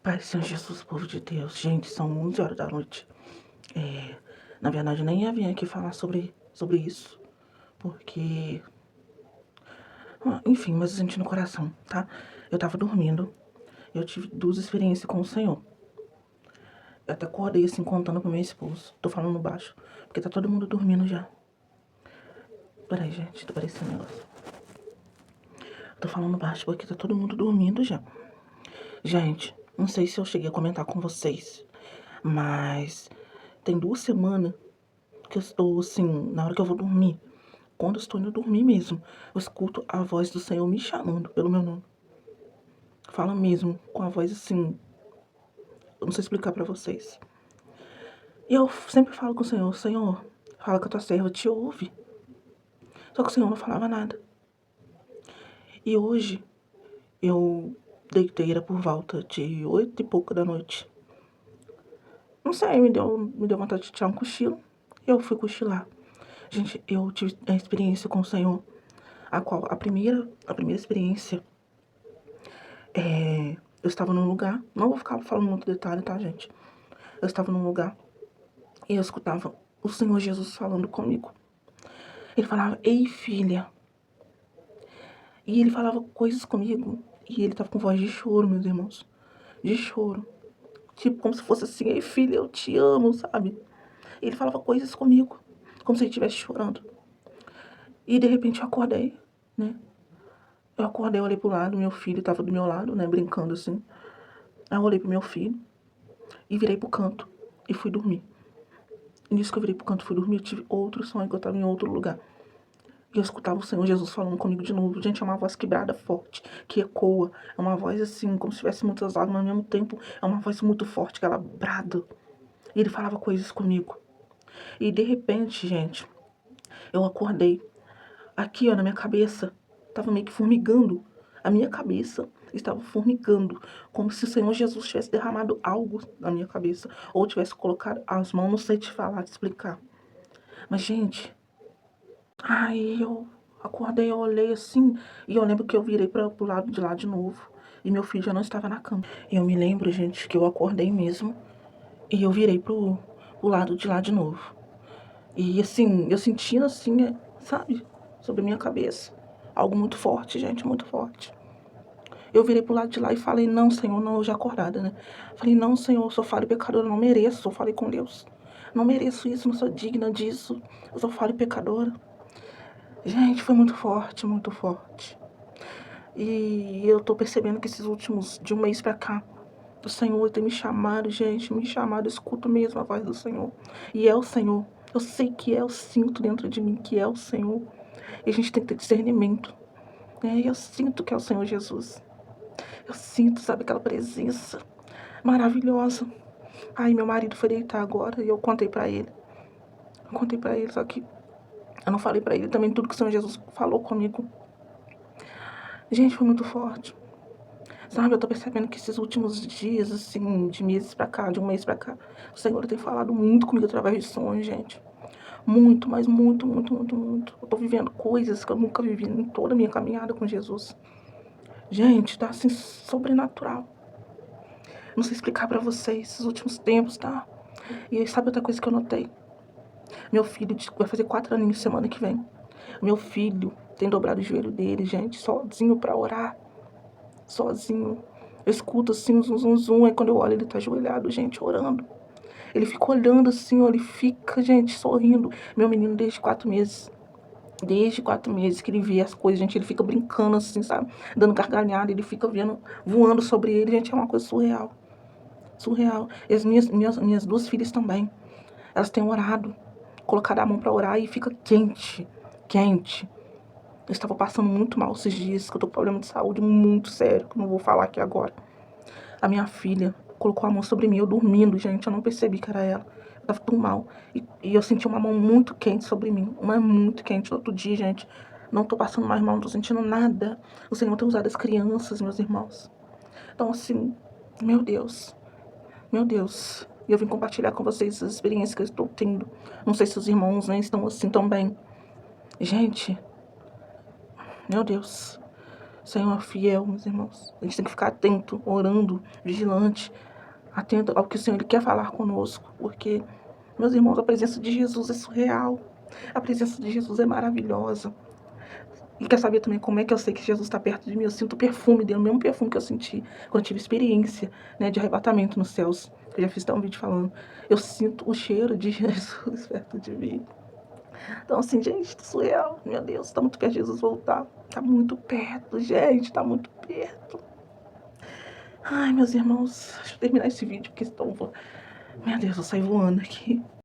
Pai, Senhor Jesus, povo de Deus. Gente, são 11 horas da noite. Na verdade, eu nem ia vir aqui falar sobre isso. Porque... enfim, mas eu senti no coração, tá? Eu tava dormindo. Eu tive 2 experiências com o Senhor. Eu até acordei assim, contando pro meu esposo. Tô falando baixo, porque tá todo mundo dormindo já. Peraí, gente, tá parecendo um negócio. Tô falando baixo porque tá todo mundo dormindo já. Gente, não sei se eu cheguei a comentar com vocês, mas tem 2 semanas que eu estou assim, na hora que eu vou dormir, quando eu estou indo dormir mesmo, eu escuto a voz do Senhor me chamando pelo meu nome. Fala mesmo, com a voz assim, eu não sei explicar pra vocês. E eu sempre falo com o Senhor, Senhor, fala que a tua serva te ouve. Só que o Senhor não falava nada. E hoje, eu deitei, era por volta de 8 e pouco da noite. Não sei, me deu vontade de tirar um cochilo. Eu fui cochilar. Gente, eu tive a experiência com o Senhor, a primeira experiência, eu estava num lugar, não vou ficar falando muito detalhe, tá, gente? Eu estava num lugar e eu escutava o Senhor Jesus falando comigo. Ele falava, ei, filha. E ele falava coisas comigo. E ele tava com voz de choro, meus irmãos. De choro. Tipo, como se fosse assim, ei, filha, eu te amo, sabe? E ele falava coisas comigo, como se ele estivesse chorando. E de repente eu acordei, né? Eu acordei, eu olhei pro lado, meu filho tava do meu lado, né, brincando assim. Aí eu olhei pro meu filho e virei pro canto e fui dormir. E nisso que eu virei pro canto e fui dormir, eu tive outro sonho, que eu tava em outro lugar. E eu escutava o Senhor Jesus falando comigo de novo. Gente, é uma voz quebrada, forte, que ecoa. É uma voz assim, como se tivesse muitas lágrimas, mas ao mesmo tempo é uma voz muito forte, que ela brada. E ele falava coisas comigo. E de repente, gente, eu acordei. Aqui, ó, na minha cabeça, tava meio que formigando. A minha cabeça estava formigando, como se o Senhor Jesus tivesse derramado algo na minha cabeça, ou tivesse colocado as mãos, não sei te falar, te explicar. Mas, gente, aí eu acordei, eu olhei assim, e eu lembro que eu virei pro lado de lá de novo, e meu filho já não estava na cama. E eu me lembro, gente, que eu acordei mesmo, e eu virei pro lado de lá de novo. E assim, eu sentindo assim, sabe, sobre a minha cabeça. Algo muito forte, gente, muito forte. Eu virei pro lado de lá e falei, não, Senhor, não, eu já acordada, né? Falei, não, Senhor, eu sou falha e pecadora, não mereço. Eu falei com Deus, não mereço isso, não sou digna disso. Eu sou falha e pecadora. Gente, foi muito forte, muito forte. E eu tô percebendo que esses últimos, de um mês pra cá, o Senhor tem me chamado, gente, me chamado, eu escuto mesmo a voz do Senhor. E é o Senhor. Eu sei que é, eu sinto dentro de mim que é o Senhor. E a gente tem que ter discernimento. E eu sinto que é o Senhor Jesus. Eu sinto, sabe, aquela presença maravilhosa. Aí meu marido foi deitar agora e eu contei pra ele. Eu contei pra ele, só que eu não falei pra ele também tudo que o Senhor Jesus falou comigo. Gente, foi muito forte. Sabe, eu tô percebendo que esses últimos dias, assim, de meses pra cá, de um mês pra cá, o Senhor tem falado muito comigo através de sonhos, gente. Muito, mas muito, muito, muito, muito. Eu tô vivendo coisas que eu nunca vivi em toda a minha caminhada com Jesus. Gente, tá assim, sobrenatural. Não sei explicar pra vocês esses últimos tempos, tá? E aí, sabe outra coisa que eu notei? Meu filho vai fazer 4 aninhos semana que vem. Meu filho tem dobrado o joelho dele, gente, sozinho pra orar. Sozinho. Eu escuto assim, zum, zum, zum. Aí quando eu olho, ele tá ajoelhado, gente, orando. Ele fica olhando assim, ó, ele fica, gente, sorrindo. Meu menino desde 4 meses. Desde 4 meses que ele vê as coisas, gente, ele fica brincando assim, sabe? Dando gargalhada, ele fica vendo, voando sobre ele, gente, é uma coisa surreal. Surreal. E as minhas 2 filhas também. Elas têm orado, colocado a mão pra orar e fica quente, quente. Eu estava passando muito mal esses dias, que eu tô com problema de saúde muito sério, que eu não vou falar aqui agora. A minha filha colocou a mão sobre mim, eu dormindo, gente, eu não percebi que era ela. Eu tava tão mal. E eu senti uma mão muito quente sobre mim, uma muito quente. Outro dia, gente, não tô passando mais mal, não tô sentindo nada. O Senhor tem usado as crianças, meus irmãos. Então, assim, meu Deus, meu Deus. E eu vim compartilhar com vocês as experiências que eu estou tendo. Não sei se os irmãos, né, estão assim também. Gente, meu Deus. O Senhor é fiel, meus irmãos. A gente tem que ficar atento, orando, vigilante, atento ao que o Senhor Ele quer falar conosco. Porque, meus irmãos, a presença de Jesus é surreal. A presença de Jesus é maravilhosa. E quer saber também como é que eu sei que Jesus está perto de mim? Eu sinto o perfume dele, o mesmo perfume que eu senti quando eu tive experiência, né, de arrebatamento nos céus. Eu já fiz até um vídeo falando. Eu sinto o cheiro de Jesus perto de mim. Então, assim, gente, tá surreal. Meu Deus, tá muito perto de Jesus voltar. Tá muito perto, gente, tá muito perto. Ai, meus irmãos, deixa eu terminar esse vídeo, porque senão... Meu Deus, eu saio voando aqui.